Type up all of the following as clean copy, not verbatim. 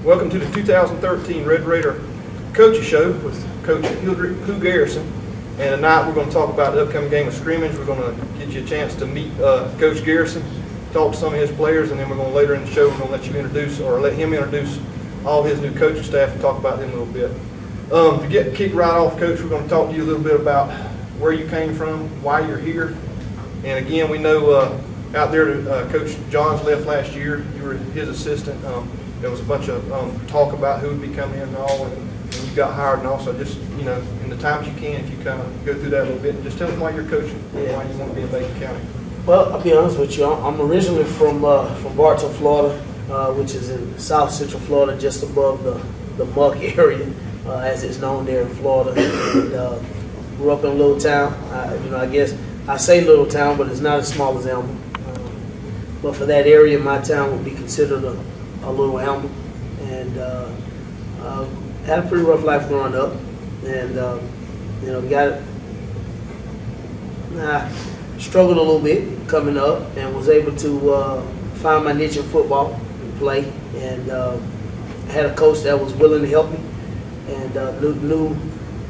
Welcome to the 2013 Red Raider Coaches Show with Coach Pooh Garrison. And tonight we're going to talk about the upcoming game of scrimmage. We're going to get you a chance to meet Coach Garrison, talk to some of his players, and then we're going to later in the show we're going to let him introduce all his new coaching staff and talk about them a little bit. To get kicked right off, Coach, we're going to talk to you a little bit about where you came from, why you're here. And again, we know out there Coach Johns left last year. You were his assistant. There was a bunch of talk about who would be coming in and all, and you got hired. And also, just in the times you can, if you kind of go through that a little bit, and just tell them why you're coaching, why you want to be in Macon County. Well, I'll be honest with you. I'm originally from Bartow, Florida, which is in South Central Florida, just above the Muck area, as it's known there in Florida. And, grew up in a little town. I guess I say little town, but it's not as small as Elma. But for that area, my town would be considered a little Elma. And had a pretty rough life growing up. And struggled a little bit coming up, and was able to find my niche in football and play. And had a coach that was willing to help me, and knew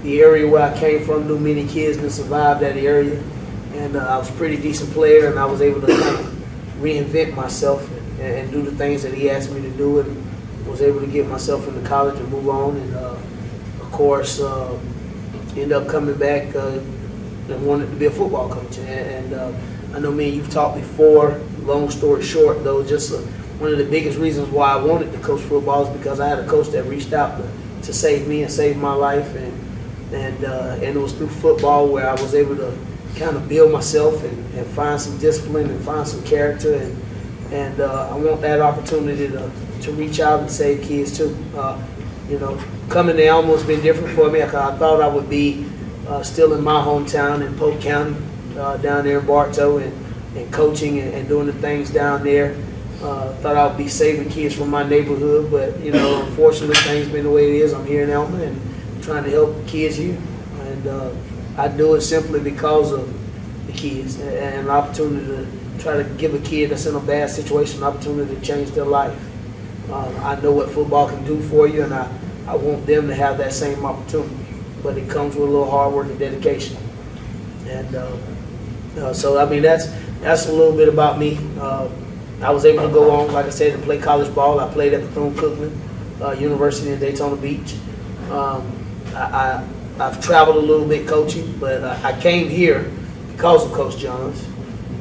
the area where I came from, knew many kids that survived that area. And I was a pretty decent player, and I was able to kind of reinvent myself and do the things that he asked me to do, and was able to get myself into college and move on. And of course, ended up coming back and wanted to be a football coach. And I know me and you've talked before. Long story short, though, just one of the biggest reasons why I wanted to coach football is because I had a coach that reached out to save me and save my life, and it was through football where I was able to kind of build myself and find some discipline and find some character, and I want that opportunity to reach out and save kids too. Coming to Elma has been different for me. I thought I would be still in my hometown in Polk County, down there in Bartow, and coaching and doing the things down there. Thought I would be saving kids from my neighborhood, but unfortunately things been the way it is. I'm here in Elma and trying to help kids here, and I do it simply because of the kids and an opportunity to try to give a kid that's in a bad situation an opportunity to change their life. I know what football can do for you, and I want them to have that same opportunity, but it comes with a little hard work and dedication. And so I mean that's a little bit about me. I was able to go on, like I said, to play college ball. I played at Bethune-Cookman University in Daytona Beach. I've traveled a little bit coaching, but I came here because of Coach Johns.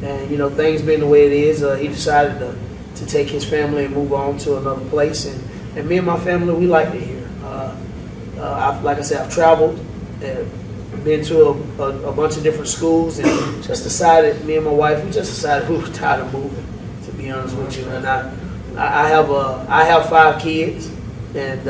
And things being the way it is, he decided to take his family and move on to another place. And me and my family, we liked it here. Like I said, I've traveled, been to a bunch of different schools, and me and my wife, we just decided we were tired of moving, to be honest with you. And I have 5 kids, and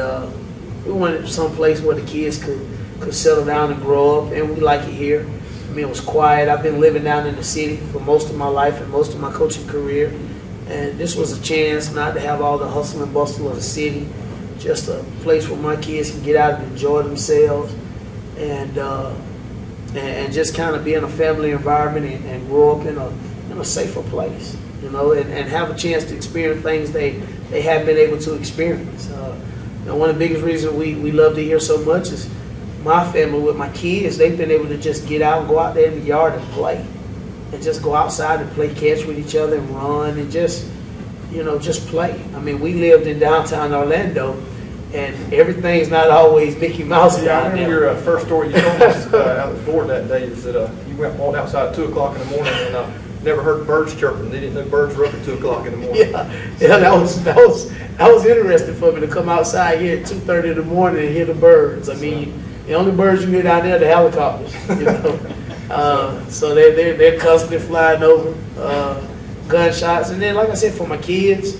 we wanted some place where the kids could settle down and grow up, and we like it here. I mean, it was quiet. I've been living down in the city for most of my life and most of my coaching career, and this was a chance not to have all the hustle and bustle of the city, just a place where my kids can get out and enjoy themselves, and just kind of be in a family environment and grow up in a safer place, and have a chance to experience things they haven't been able to experience. One of the biggest reasons we love to hear so much is my family with my kids. They've been able to just get out and go out there in the yard and play, and just go outside and play catch with each other and run and just play. I mean, we lived in downtown Orlando, and everything's not always Mickey Mouse. Yeah, I remember your first story you told us out the board that day is that you walked outside at 2 o'clock in the morning and never heard birds chirping. They didn't know birds were up at 2 o'clock in the morning. Yeah, that was interesting for me to come outside here at 2:30 in the morning and hear the birds. I mean, the only birds you hear down there are the helicopters. So they're constantly flying over, gunshots, and then like I said, for my kids,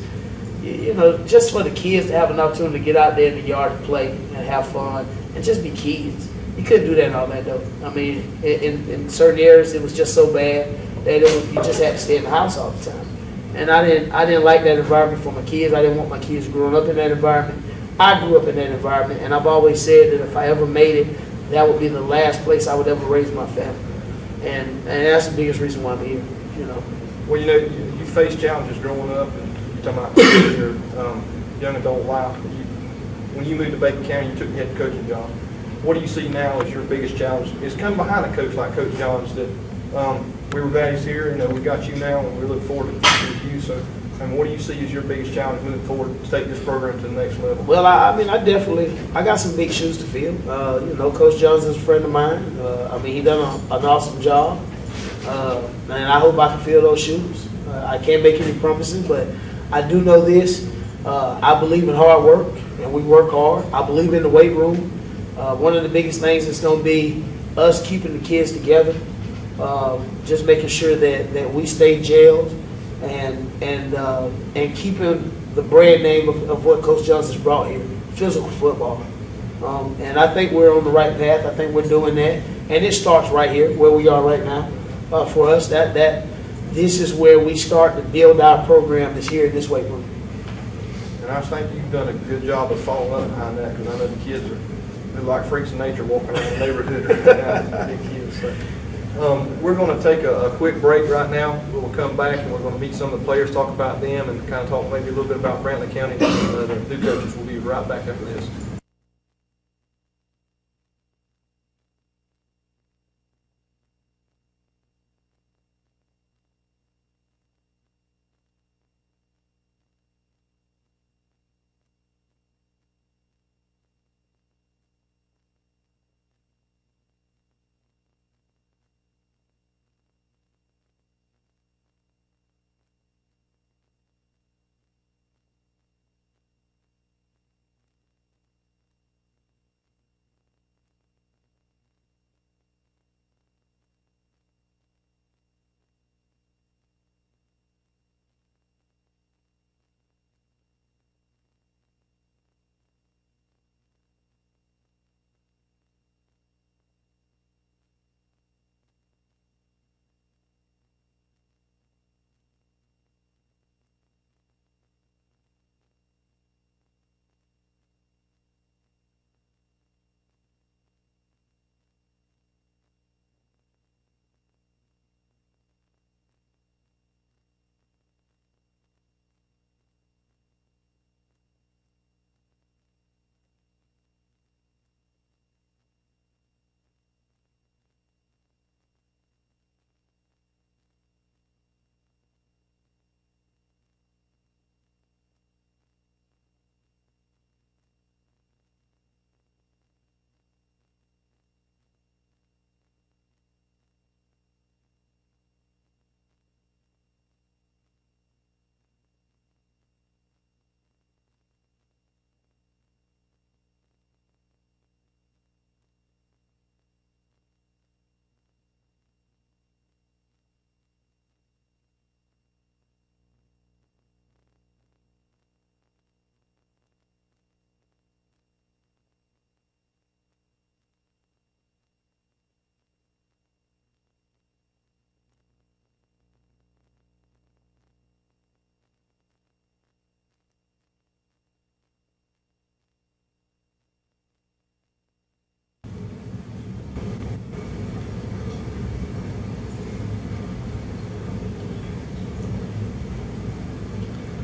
just for the kids to have an opportunity to get out there in the yard and play and have fun and just be kids. You couldn't do that in Orlando. I mean, in certain areas it was just so bad that you just had to stay in the house all the time. And I didn't like that environment for my kids. I didn't want my kids growing up in that environment. I grew up in that environment, and I've always said that if I ever made it, that would be the last place I would ever raise my family. And that's the biggest reason why I'm here. Well, you faced challenges growing up, and you're talking about your young adult life. when you moved to Bacon County, you took the head coaching job. What do you see now as your biggest challenge? It's come behind a coach like Coach Johns that we were glad he's here, we got you now, and we look forward to the future with you. So, what do you see as your biggest challenge moving forward to take this program to the next level? Well, I got some big shoes to fill. Coach Johns is a friend of mine. He done an awesome job, and I hope I can fill those shoes. I can't make any promises, but I do know this. I believe in hard work, and we work hard. I believe in the weight room. One of the biggest things is going to be us keeping the kids together, just making sure that we stay gelled and keeping the brand name of what Coach Johns has brought here, physical football. And I think we're on the right path. I think we're doing that, and it starts right here where we are right now. For us, that this is where we start to build our program, is here in this weight room. And I think you've done a good job of following up behind that, because I know the kids they're like freaks of nature walking around the neighborhood right now. Big kids. So, we're going to take a quick break right now. We'll come back and we're going to meet some of the players, talk about them, and kind of talk maybe a little bit about Brantley County. The new coaches will be right back after this.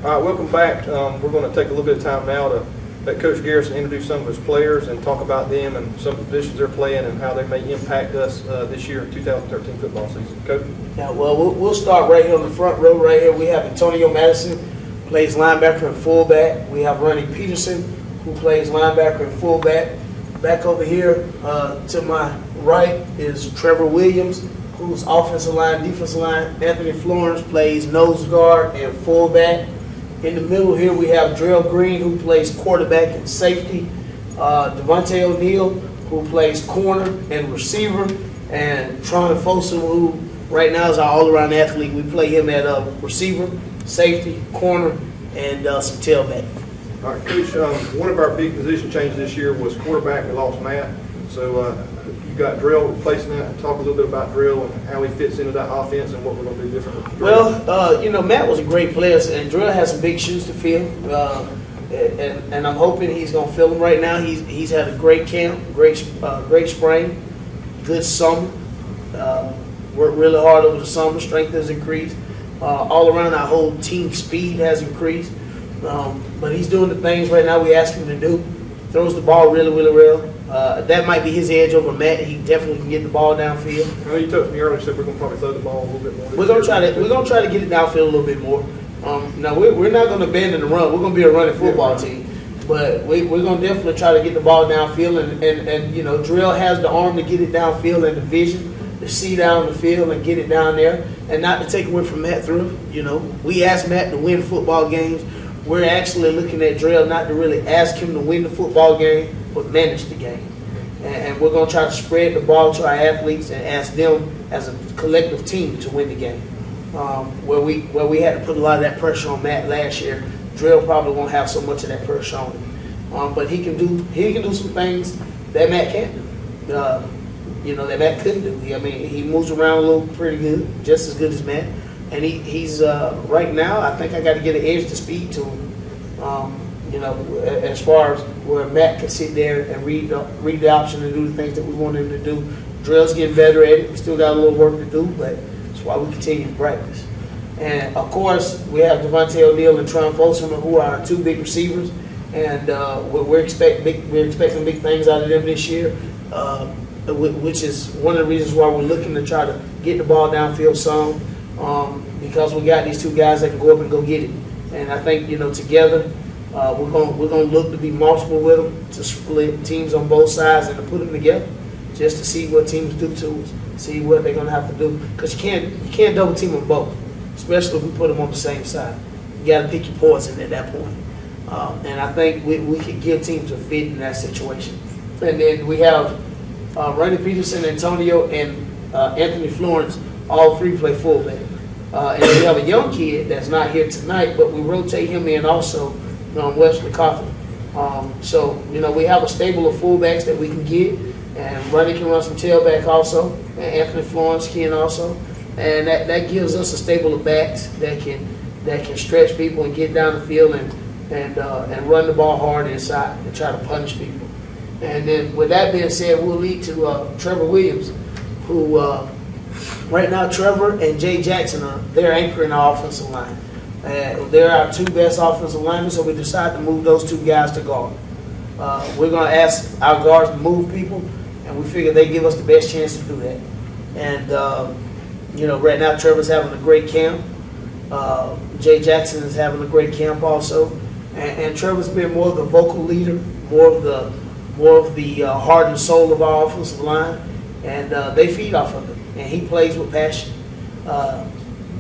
All right, welcome back. We're going to take a little bit of time now to let Coach Garrison introduce some of his players and talk about them and some of the positions they're playing and how they may impact us this year in 2013 football season. Coach? Yeah, well, we'll start right here on the front row right here. We have Antonio Madison, plays linebacker and fullback. We have Ronnie Peterson, who plays linebacker and fullback. Back over here to my right is Trevor Williams, who's offensive line, defensive line. Anthony Florence plays nose guard and fullback. In the middle here, we have Drell Green, who plays quarterback and safety. Devontae O'Neal, who plays corner and receiver. And Tron Fosu, who right now is our all-around athlete. We play him at receiver, safety, corner, and some tailback. All right, Coach, one of our big position changes this year was quarterback. We lost Matt. So you got Drell replacing that. Talk a little bit about Drell and how he fits into that offense and what we're going to do differently. Well, Matt was a great player, and Drell has some big shoes to fill. And I'm hoping he's going to fill them right now. He's had a great camp, great spring, good summer. Worked really hard over the summer. Strength has increased. All around, our whole team speed has increased. But he's doing the things right now we ask him to do. throws the ball really, really well. That might be his edge over Matt. He definitely can get the ball downfield. I know you talked to me earlier, said we're going to probably throw the ball a little bit more. We're gonna try to get it downfield a little bit more. Now we're not gonna abandon the run. We're gonna be a running football team, but we're gonna definitely try to get the ball downfield. And you know, Drill has the arm to get it downfield and the vision to see down the field and get it down there. And not to take away from Matt through. You know, we asked Matt to win football games. We're actually looking at Drill not to really ask him to win the football game, but manage the game. And we're going to try to spread the ball to our athletes and ask them as a collective team to win the game. Where we had to put a lot of that pressure on Matt last year, Drill probably won't have so much of that pressure on him. But he can do some things that Matt can't do. You know, that Matt couldn't do. He moves around a little pretty good, just as good as Matt. And he's right now, I think I got to get an edge to speed to him. You know, as far as where Matt can sit there and read the option and do the things that we want him to do. Drill's getting better at it. We still got a little work to do, but that's why we continue to practice. And of course, we have Devontae O'Neal and Tron Folsom, who are our two big receivers, and we're expecting big things out of them this year, which is one of the reasons why we're looking to try to get the ball downfield some, because we got these two guys that can go up and go get it. And I think, you know, together, we're gonna look to be multiple with them, to split teams on both sides and to put them together, just to see what teams do to us, see what they're gonna have to do. Because you can't double team them both, especially if we put them on the same side. You got to pick your poison at that point. And I think we could give teams a fit in that situation. And then we have Ronnie Peterson, Antonio, and Anthony Florence. All three play fullback. And we have a young kid that's not here tonight, but we rotate him in also. Wesley Coffin. So, you know, we have a stable of fullbacks that we can get, and Ronnie can run some tailback also, and Anthony Florence can also, and that gives us a stable of backs that can stretch people and get down the field and run the ball hard inside and try to punish people. And then with that being said, we'll lead to Trevor Williams, who right now Trevor and Jay Jackson they're anchoring our offensive line. They're our two best offensive linemen, so we decided to move those two guys to guard. We're going to ask our guards to move people, and we figure they give us the best chance to do that. And, you know, right now Trevor's having a great camp. Jay Jackson is having a great camp also. And Trevor's been more of the vocal leader, more of the heart and soul of our offensive line, and they feed off of it. And he plays with passion.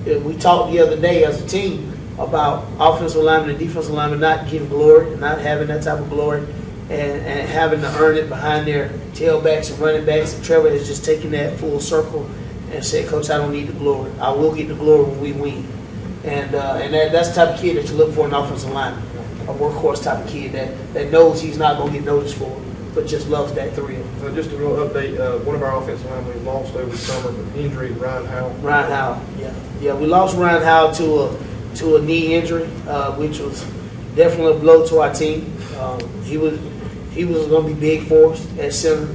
We talked the other day as a team about offensive linemen and defensive linemen not getting glory, not having that type of glory, and having to earn it behind their tailbacks and running backs. And Trevor has just taken that full circle and said, "Coach, I don't need the glory. I will get the glory when we win." And that's the type of kid that you look for in an offensive lineman, a workhorse type of kid that knows he's not going to get noticed for it, but just loves that thrill. Just a real update, one of our offensive linemen we lost over the summer with injury, Ryan Howell. Ryan Howell, yeah. We lost Ryan Howell to a knee injury, which was definitely a blow to our team. He was going to be big for us at center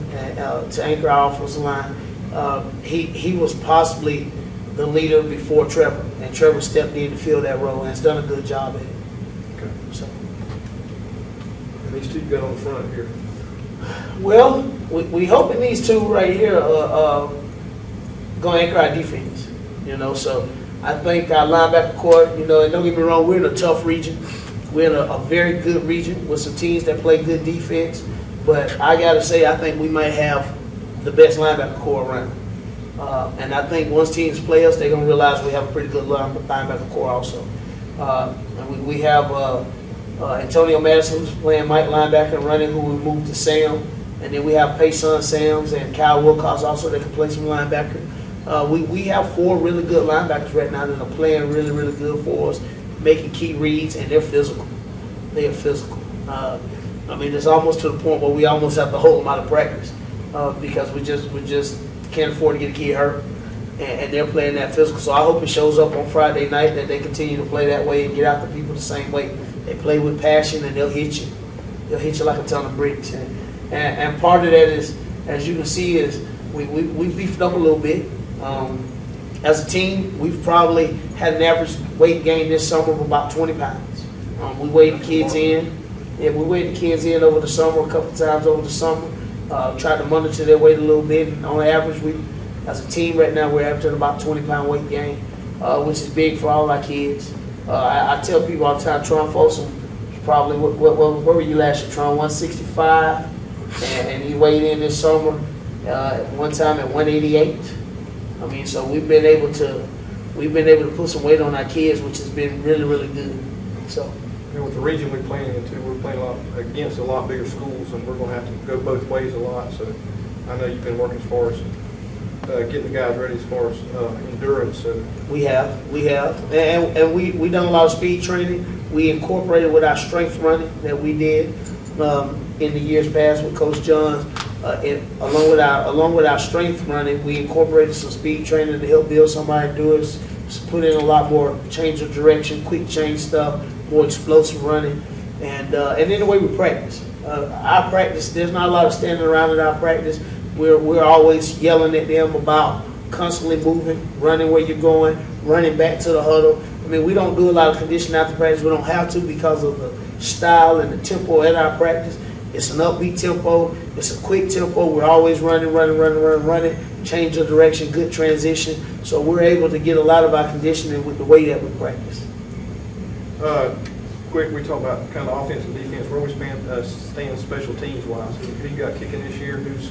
to anchor our offensive line. He was possibly the leader before Trevor, and Trevor stepped in to fill that role and has done a good job at it. Okay. So. And these two got on the front here. Well, we hoping these two right here are going to anchor our defense. You know, so I think our linebacker core, you know, and don't get me wrong, we're in a tough region. We're in a very good region with some teams that play good defense. But I got to say, I think we might have the best linebacker core around. And I think once teams play us, they're going to realize we have a pretty good linebacker core also. And we have Antonio Madison, who's playing Mike linebacker and running, who we moved to Sam. And then we have Payson Sams and Kyle Wilcox also that can play some linebacker. We have four really good linebackers right now that are playing really, really good for us, making key reads, and they're physical. They are physical. I mean, it's almost to the point where we almost have to hold them out of practice because we just can't afford to get a kid hurt, and they're playing that physical. So I hope it shows up on Friday night that they continue to play that way and get out the people the same way. They play with passion, and they'll hit you. They'll hit you like a ton of bricks. And part of that is, as you can see, is we beefed up a little bit. As a team, we've probably had an average weight gain this summer of about 20 pounds. We weighed the kids in, Yeah, we weighed the kids in over the summer, a couple times over the summer. Tried to monitor their weight a little bit. And on average, we, as a team right now, we're averaging about 20-pound weight gain, which is big for all our kids. I tell people all the time, Tron Folsom, probably, where were you last year, Tron? 165, and he weighed in this summer one time at 188. I mean, so we've been able to put some weight on our kids, which has been really, really good. So. And with the region we're playing into, we're playing against a lot bigger schools, and we're going to have to go both ways a lot. So I know you've been working as far as getting the guys ready as far as endurance. So we have, and we done a lot of speed training. We incorporated with our strength running that we did in the years past with Coach John. Along with our strength running, we incorporated some speed training to help build somebody endurance. Put in a lot more change of direction, quick change stuff, more explosive running, and then the way we practice. Our practice, there's not a lot of standing around in our practice. We're always yelling at them about constantly moving, running where you're going, running back to the huddle. I mean, we don't do a lot of conditioning after practice. We don't have to because of the style and the tempo at our practice. It's an upbeat tempo. It's a quick tempo. We're always running, change of direction, good transition. So we're able to get a lot of our conditioning with the way that we practice. Quick, we talk about kind of offense and defense. Where we stand special teams wise. Who you got kicking this year? Who's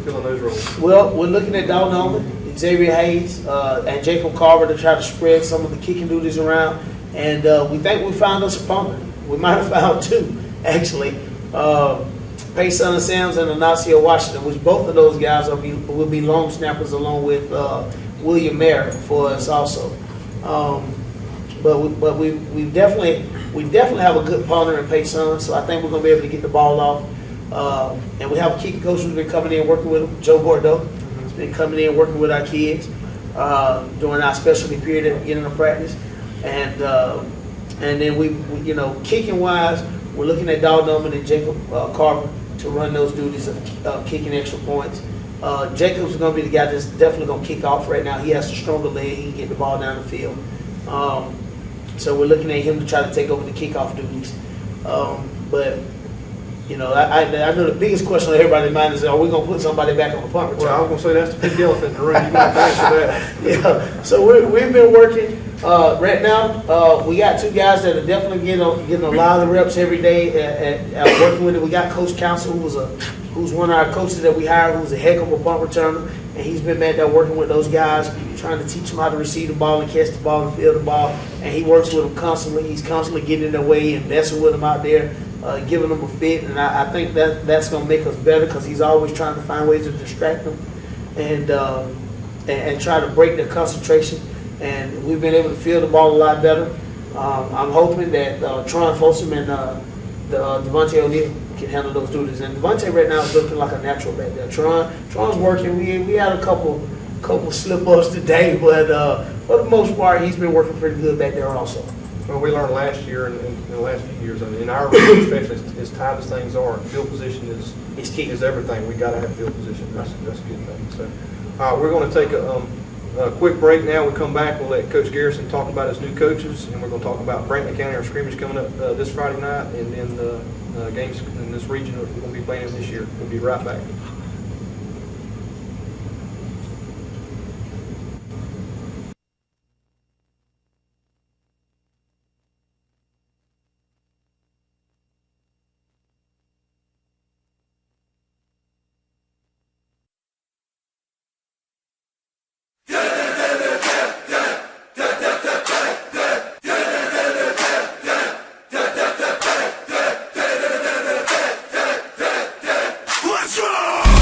filling those roles? Well, we're looking at Dalton Nolan, Xavier Hayes, and Jacob Carver to try to spread some of the kicking duties around. And we think we found us a punter. We might have found two, actually. Preseason Sams and Anasio Washington, which both of those guys will be long snappers along with William Merritt for us also. But we definitely have a good punter in Preseason, so I think we're going to be able to get the ball off. And we have a kicking coach who's been coming in working with them, Joe Bordeaux. He's been coming in working with our kids during our specialty period at the beginning of practice. And then we kicking wise, we're looking at Dalton Nolan and Jacob Carver to run those duties of kicking extra points. Jacob's going to be the guy that's definitely going to kick off right now. He has the stronger leg. He can get the ball down the field. So we're looking at him to try to take over the kickoff duties. But, I know the biggest question on everybody's mind is, are we going to put somebody back on the punt return? Well, I was going to say that's the big elephant in the room. You're going to have to answer that. Yeah, so we've been working. Right now, we got two guys that are definitely getting a lot of the reps every day at working with it. We got Coach Council, who's one of our coaches that we hired, who's a heck of a punt returner, and he's been back there working with those guys, trying to teach them how to receive the ball and catch the ball and field the ball. And he works with them constantly. He's constantly getting in their way and messing with them out there, giving them a fit. And I think that's going to make us better because he's always trying to find ways to distract them and try to break their concentration. And we've been able to field the ball a lot better. I'm hoping that Tron Folsom and Devontae O'Neal can handle those duties. And Devontae right now is looking like a natural back there. Tron's working. We had a couple slip-ups today, but for the most part, he's been working pretty good back there also. Well, we learned last year and in the last few years, in our region especially, as tight as things are, field position is key. Is everything. We got to have field position. That's a good thing. So, we're going to take a quick break now. We come back, we'll let Coach Garrison talk about his new coaches, and we're going to talk about Franklin County, our scrimmage coming up this Friday night, and then the games in this region that we're going to be playing in this year. We'll be right back. Let's go!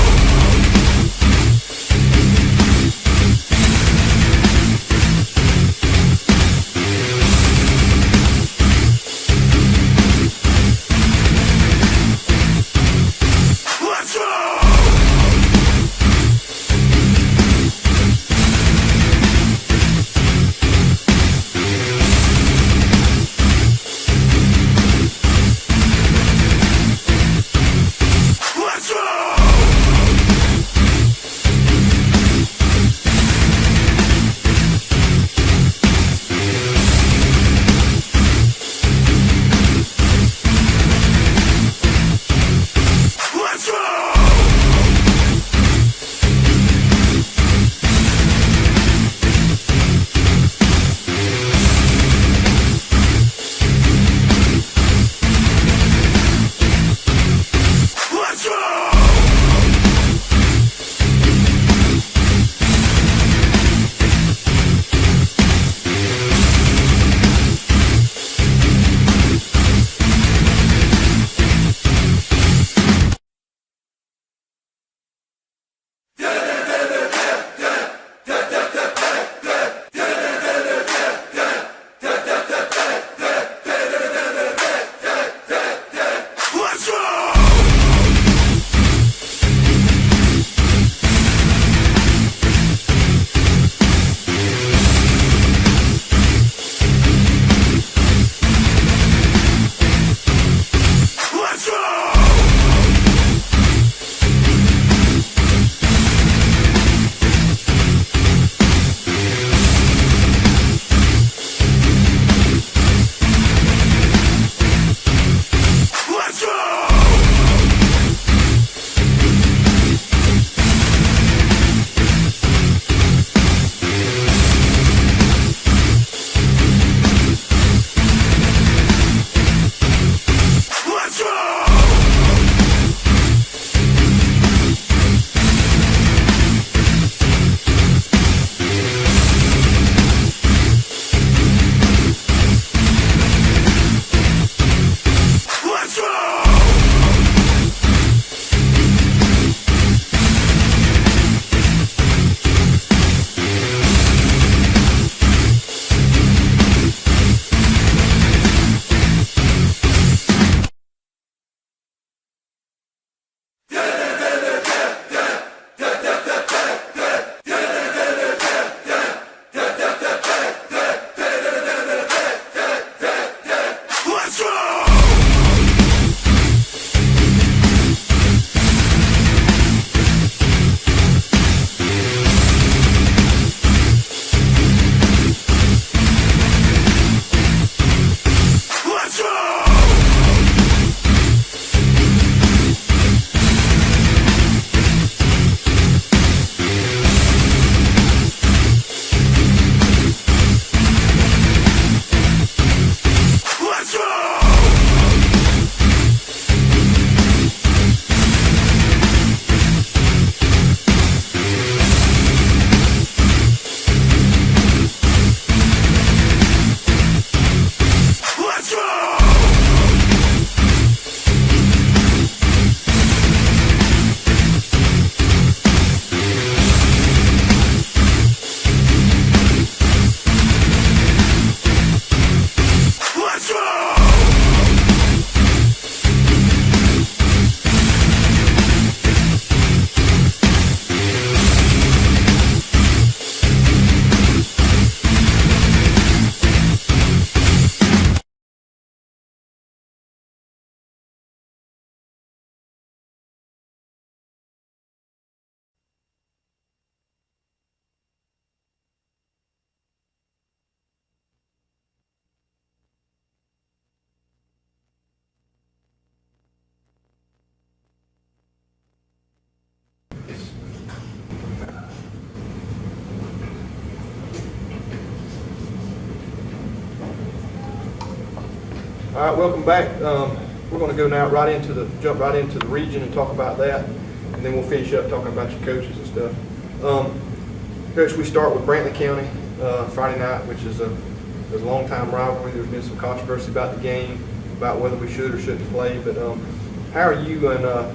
All right, welcome back. We're going to go now jump right into the region and talk about that, and then we'll finish up talking about your coaches and stuff. Coach, we start with Brantley County Friday night, which is a long-time rivalry. There's been some controversy about the game, about whether we should or shouldn't play. But how are you going to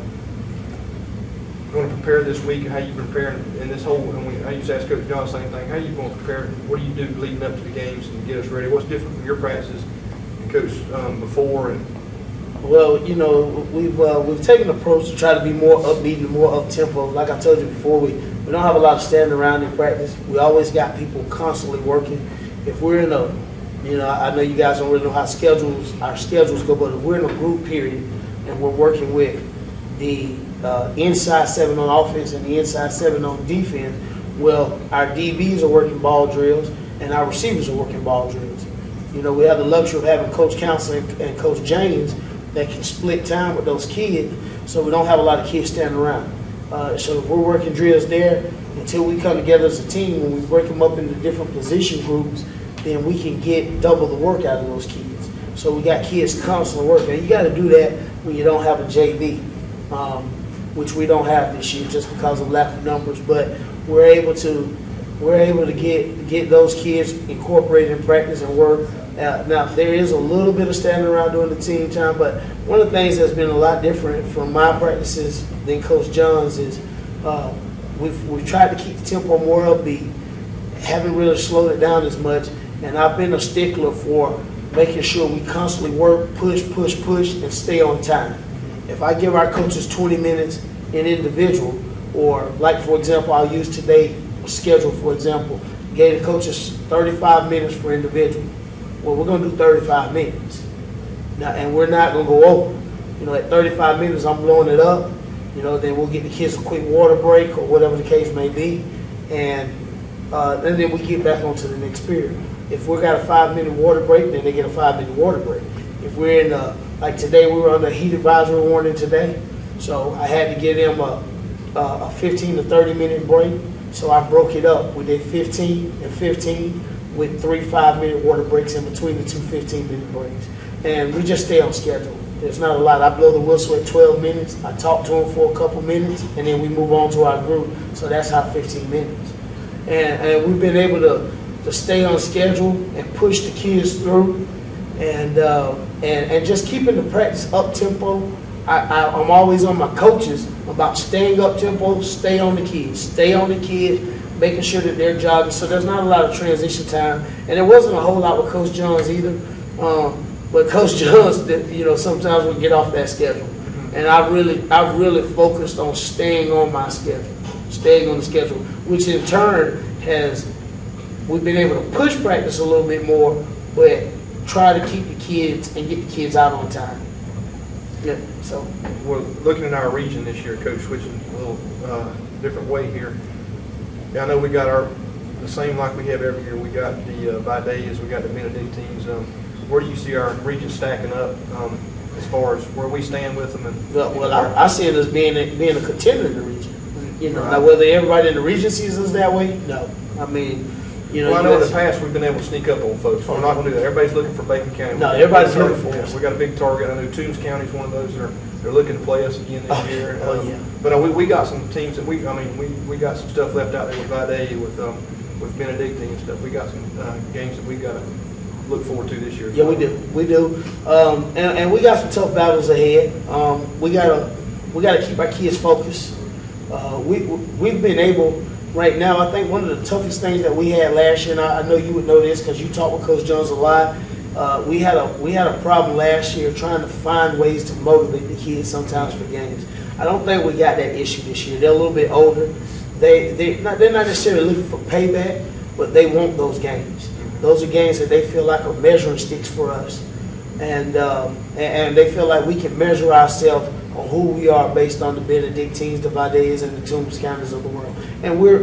prepare this week, and how you preparing in this whole? And I used to ask Coach John the same thing. How are you going to prepare? What do you do leading up to the games and get us ready? What's different from your practices, Coach, before? And Well, we've taken an approach to try to be more upbeat and more up tempo. Like I told you before, we don't have a lot of standing around in practice. We always got people constantly working. If we're in a, I know you guys don't really know how our schedules go, but if we're in a group period and we're working with the inside 7 on offense and the inside 7 on defense, well, our DBs are working ball drills and our receivers are working ball drills. We have the luxury of having Coach Council and Coach James that can split time with those kids, so we don't have a lot of kids standing around. So if we're working drills there, until we come together as a team, when we break them up into different position groups, then we can get double the work out of those kids. So we got kids constantly working. And you got to do that when you don't have a JV, which we don't have this year just because of lack of numbers. But we're able to get those kids incorporated in practice and work. Now, there is a little bit of standing around during the team time, but one of the things that's been a lot different from my practices than Coach John's is we've tried to keep the tempo more upbeat, haven't really slowed it down as much, and I've been a stickler for making sure we constantly work, push, and stay on time. If I give our coaches 20 minutes in individual, or like, for example, I'll use today's schedule, for example, gave the coaches 35 minutes for individual. Well, we're going to do 35 minutes. Now, and we're not going to go over. At 35 minutes, I'm blowing it up. Then we'll get the kids a quick water break or whatever the case may be. And then we get back onto the next period. If we got a 5-minute water break, then they get a 5-minute water break. If we're in, like today, we were under heat advisory warning today. So I had to give them a 15 to 30-minute break. So I broke it up. We did 15 and 15. With 3 5-minute water breaks in between the 2 15-minute breaks. And we just stay on schedule. There's not a lot. I blow the whistle at 12 minutes. I talk to them for a couple minutes, and then we move on to our group. So that's how 15 minutes. And we've been able to stay on schedule and push the kids through, and just keeping the practice up tempo. I'm always on my coaches about staying up tempo, stay on the kids, making sure that they're jogging. So there's not a lot of transition time. And there wasn't a whole lot with Coach Johns either. But Coach Johns, sometimes we get off that schedule. And I've really focused on staying on my schedule, staying on the schedule, which in turn we've been able to push practice a little bit more, but try to keep the kids and get the kids out on time. Yeah, so. We're looking at our region this year, Coach, switching a little different way here. Yeah, I know we got the same like we have every year. We got the Vidays, we got the Benedictines. Where do you see our region stacking up as far as where we stand with them? Well, I see it as being a contender in the region. Right. Now whether everybody in the region sees us that way, no. I mean, well, I know in the past we've been able to sneak up on folks. We're not going to do that. Everybody's looking for Bacon County. No, everybody's looking for us. We got a big target. I know Toombs County is one of those that they're looking to play us again this year. Yeah. But we got some teams that we got some stuff left out there with Viday, with Benedictine and stuff. We got some games that we got to look forward to this year. Yeah, we do. And we got some tough battles ahead. We gotta keep our kids focused. We've been able. Right now, I think one of the toughest things that we had last year, and I know you would know this because you talk with Coach Jones a lot. We had a problem last year trying to find ways to motivate the kids sometimes for games. I don't think we got that issue this year. They're a little bit older. They're not necessarily looking for payback, but they want those games. Those are games that they feel like are measuring sticks for us, and they feel like we can measure ourselves on who we are based on the Benedictines, the Vidays, and the Toombs Counties of the world. And we're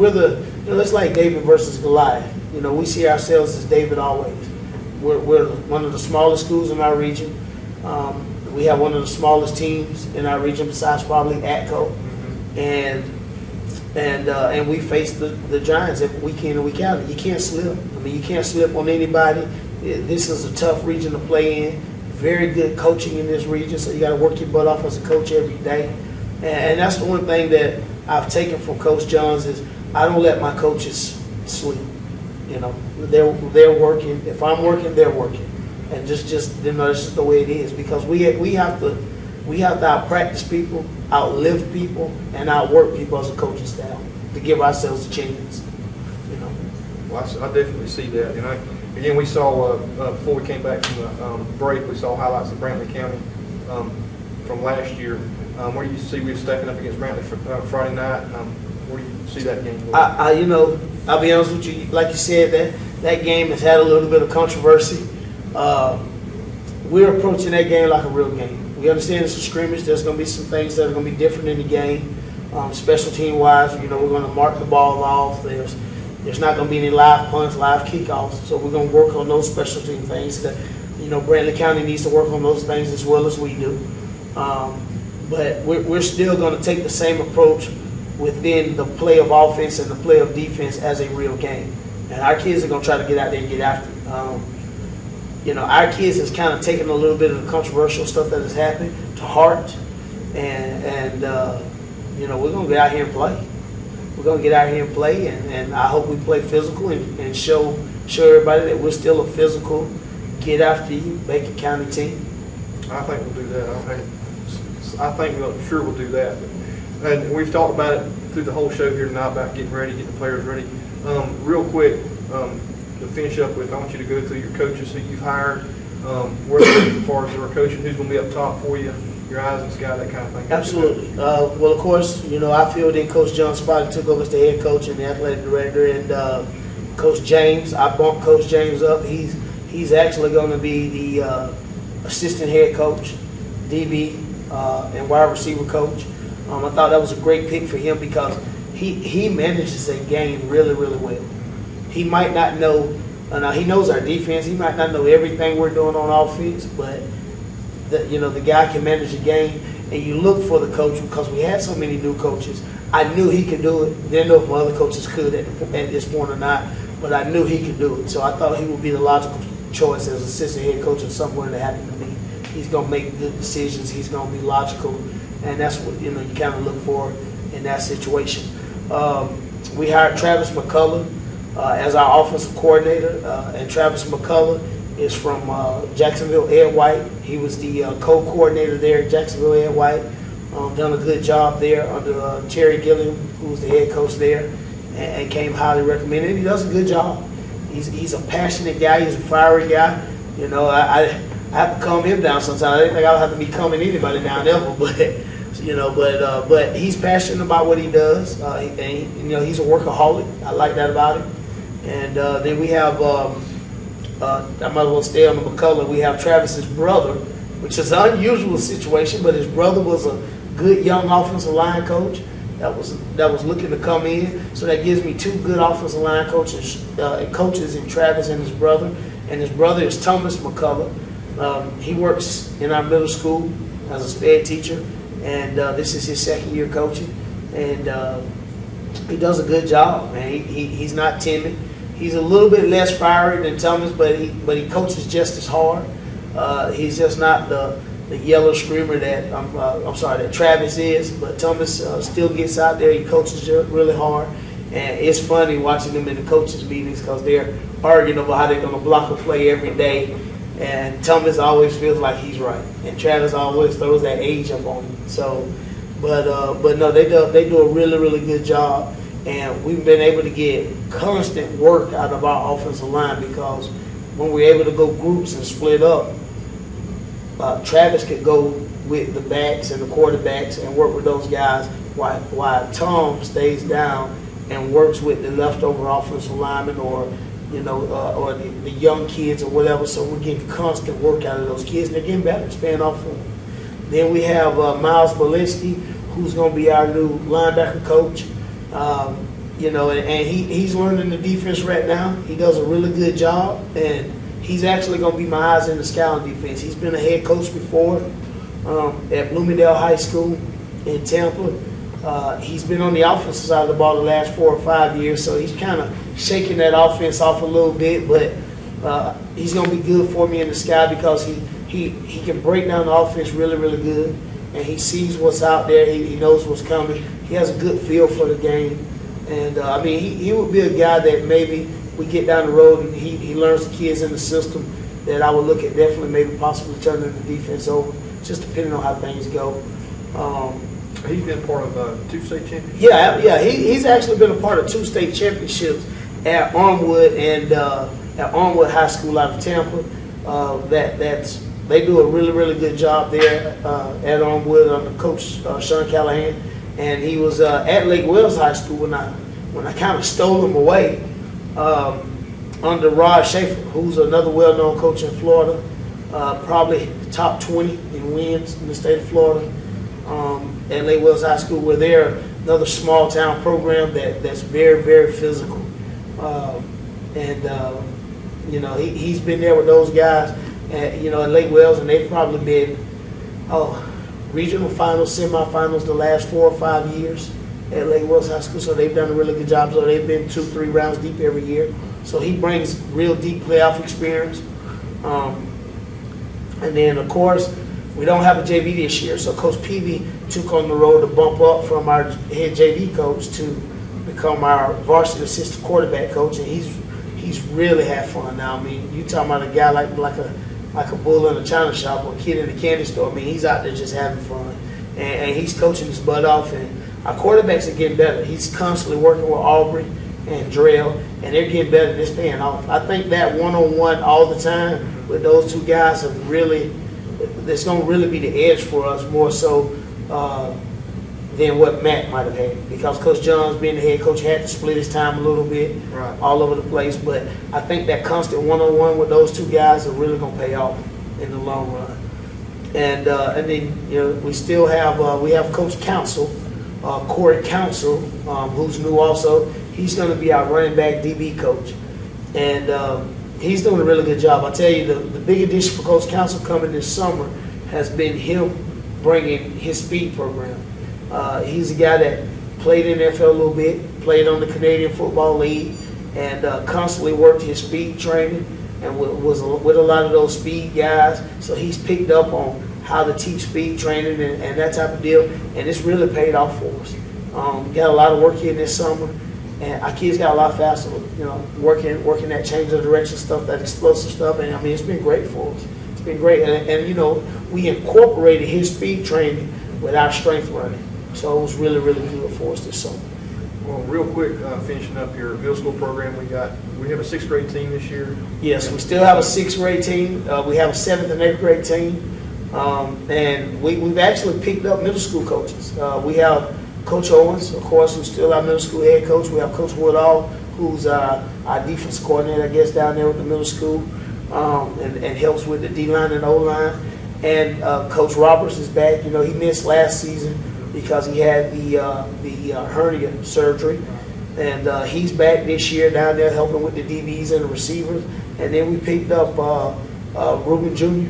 the it's like David versus Goliath. We see ourselves as David always. We're one of the smallest schools in our region. We have one of the smallest teams in our region besides probably ATCO, and we face the Giants every week in and week out. You can't slip. I mean, you can't slip on anybody. This is a tough region to play in. very good coaching in this region, so you got to work your butt off as a coach every day. And that's the one thing that I've taken from Coach Johns is I don't let my coaches sleep. You know, they're working. If I'm working, they're working, and just you know, that's just the way it is because we have to out-practice people, outlive people, and outwork people as a coaching staff to give ourselves a chance. You know. Well, I definitely see that. You know, again, we saw before we came back from the break, we saw highlights of Brantley County from last year. Where do you see we were stepping up against Brantley for Friday night? Where do you see that game going? You know, I'll be honest with you. Like you said, that game has had a little bit of controversy. We're approaching that game like a real game. We understand it's a scrimmage. There's going to be some things that are going to be different in the game. Special team wise, you know, we're going to mark the ball off. There's not going to be any live punts, live kickoffs. So we're going to work on those special team things. That, you know, Brantley County needs to work on those things as well as we do. But we're still going to take the same approach within the play of offense and the play of defense as a real game. And our kids are going to try to get out there and get after it. You know, our kids has kind of taken a little bit of the controversial stuff that has happened to heart. And you know, we're going to get out here and play. We're going to get out here and play. And I hope we play physical and show everybody that we're still a physical, get after you, Macon County team. I think we'll do that. I think sure we'll do that. And we've talked about it through the whole show here tonight about getting ready, getting the players ready. Real quick, to finish up with, I want you to go through your coaches who you've hired, where they're as far as they're coaching, who's going to be up top for you, your eyes in the sky, that kind of thing. Absolutely. Well, of course, you know, I filled in Coach John's spot and took over as the head coach and the athletic director. And Coach James, I bumped Coach James up. He's actually going to be the assistant head coach, DB, and wide receiver coach. I thought that was a great pick for him because he manages a game really, really well. He might not know, now he knows our defense. He might not know everything we're doing on offense, but the guy can manage a game. And you look for the coach because we had so many new coaches. I knew he could do it. Didn't know if my other coaches could at this point or not, but I knew he could do it. So I thought he would be the logical choice as assistant head coach of somewhere that happened to me. He's going to make good decisions. He's going to be logical, and that's what you kind of look for in that situation. We hired Travis McCullough as our offensive coordinator, and Travis McCullough is from Jacksonville Ed White. He was the co-coordinator there at Jacksonville Ed White. Done a good job there under Terry Gilliam, who was the head coach there, and came highly recommended. He does a good job. He's a passionate guy. He's a fiery guy. You know, I have to calm him down sometimes. I didn't think I would have to be calming anybody down ever, but he's passionate about what he does. He's a workaholic. I like that about him. And then we have, I might as well stay on the McCullough. We have Travis's brother, which is an unusual situation, but his brother was a good young offensive line coach that was looking to come in. So that gives me two good offensive line coaches in Travis and his brother. And his brother is Thomas McCullough. He works in our middle school as a sped teacher, and this is his second year coaching. And he does a good job, man. He's not timid. He's a little bit less fiery than Thomas, but he coaches just as hard. He's just not the yellow screamer that Travis is, but Thomas still gets out there. He coaches really hard, and it's funny watching them in the coaches meetings because they're arguing about how they're going to block a play every day, and Thomas always feels like he's right, and Travis always throws that age up on him. So, but no, they do a really, really good job, and we've been able to get constant work out of our offensive line because when we're able to go groups and split up, Travis could go with the backs and the quarterbacks and work with those guys while Tom stays down and works with the leftover offensive linemen or the young kids or whatever. So we're getting constant work out of those kids, and they're getting better. It's paying off for them. Then we have Miles Belinsky, who's going to be our new linebacker coach. And he's learning the defense right now. He does a really good job, and he's actually going to be my eyes in the sky on defense. He's been a head coach before at Bloomingdale High School in Tampa. He's been on the offensive side of the ball the last 4 or 5 years, so he's kind of shaking that offense off a little bit. But He's going to be good for me in the sky because he can break down the offense really, really good, and he sees what's out there. He knows what's coming. He has a good feel for the game. And, I mean, he would be a guy that maybe we get down the road and he learns the kids in the system that I would look at definitely maybe possibly turning the defense over, just depending on how things go. He's been part of 2 state championships? Yeah, he's actually been a part of 2 state championships at Armwood and at Armwood High School out of Tampa. They do a really, really good job there at Armwood under Coach Sean Callahan. And he was at Lake Wells High School when I kind of stole him away under Rod Schaefer, who's another well-known coach in Florida, probably top 20 in wins in the state of Florida. At Lake Wells High School, where they're another small town program that's very, very physical. You know, he's been there with those guys, you know, at Lake Wells, and they've probably been regional finals, semifinals the last 4 or 5 years at Lake Wells High School. So they've done a really good job. So they've been 2-3 rounds deep every year. So he brings real deep playoff experience. And then, of course, we don't have a JV this year, so Coach Peavy took on the road to bump up from our head JV coach to become our varsity assistant quarterback coach, and he's really had fun now. I mean, you talking about a guy like a bull in a china shop or a kid in a candy store. I mean, he's out there just having fun, and he's coaching his butt off. And our quarterbacks are getting better. He's constantly working with Aubrey and Drell, and they're getting better. It's paying off. I think that one-on-one all the time with those 2 guys have really. It's going to really be the edge for us more so than what Matt might have had, because Coach Johns, being the head coach, had to split his time a little bit all over the place. But I think that constant one-on-one with those 2 guys are really going to pay off in the long run. And then, you know, we still have we have Coach Council, Corey Council, who's new also. He's going to be our running back DB coach, and he's doing a really good job. I tell you, the big addition for Coach Council coming this summer has been him bringing his speed program. He's a guy that played in the NFL a little bit, played on the Canadian Football League, and constantly worked his speed training and was with a lot of those speed guys. So he's picked up on how to teach speed training and that type of deal, and it's really paid off for us. Got a lot of work here this summer. And our kids got a lot faster, you know, working that change of direction stuff, that explosive stuff. And I mean, it's been great for us. It's been great. And you know, we incorporated his speed training with our strength running. So it was really, really good for us this summer. Well, real quick, finishing up your middle school program, we have a 6th grade team this year. Yes, we still have a 6th grade team. We have a 7th and 8th grade team. And we've actually picked up middle school coaches. We have Coach Owens, of course, who's still our middle school head coach. We have Coach Woodall, who's our defense coordinator, I guess, down there with the middle school, and helps with the D-line and O-line. And Coach Roberts is back. You know, he missed last season because he had the hernia surgery. And he's back this year down there helping with the DBs and the receivers. And then we picked up Ruben Jr.,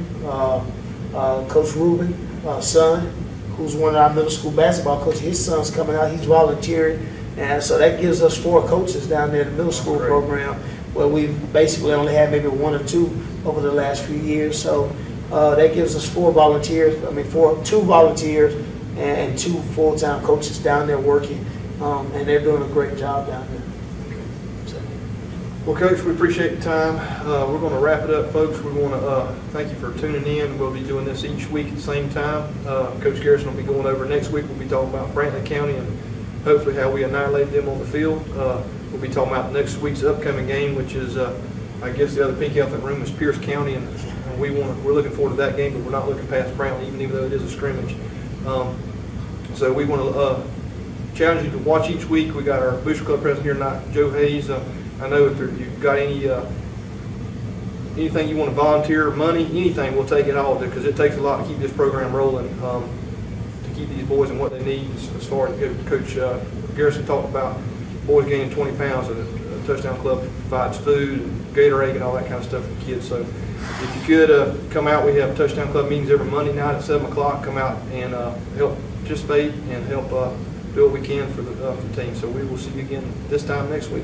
Coach Ruben's son, who's one of our middle school basketball coaches. His son's coming out. He's volunteering. And so that gives us 4 coaches down there in the middle school program, where we've basically only had maybe 1 or 2 over the last few years. So that gives us 4 volunteers. I mean, 2 volunteers and 2 full-time coaches down there working. And they're doing a great job down there. Well, Coach, we appreciate the time. We're going to wrap it up, folks. We want to thank you for tuning in. We'll be doing this each week at the same time. Coach Garrison will be going over next week. We'll be talking about Franklin County and hopefully how we annihilated them on the field. We'll be talking about next week's upcoming game, which is, I guess the other pink elephant room is Pierce County, and we're looking forward to that game, but we're not looking past Brownlee, even though it is a scrimmage. So we want to challenge you to watch each week. We got our Booster Club president here tonight, Joe Hayes. I know if you've got anything you want to volunteer, money, anything, we'll take it all, because it takes a lot to keep this program rolling, to keep these boys and what they need. As far as Coach Garrison talked about boys gaining 20 pounds, and the Touchdown Club provides food, and Gatorade, and all that kind of stuff for kids. So if you could come out, we have Touchdown Club meetings every Monday night at 7 o'clock. Come out and help participate and help do what we can for the team. So we will see you again this time next week.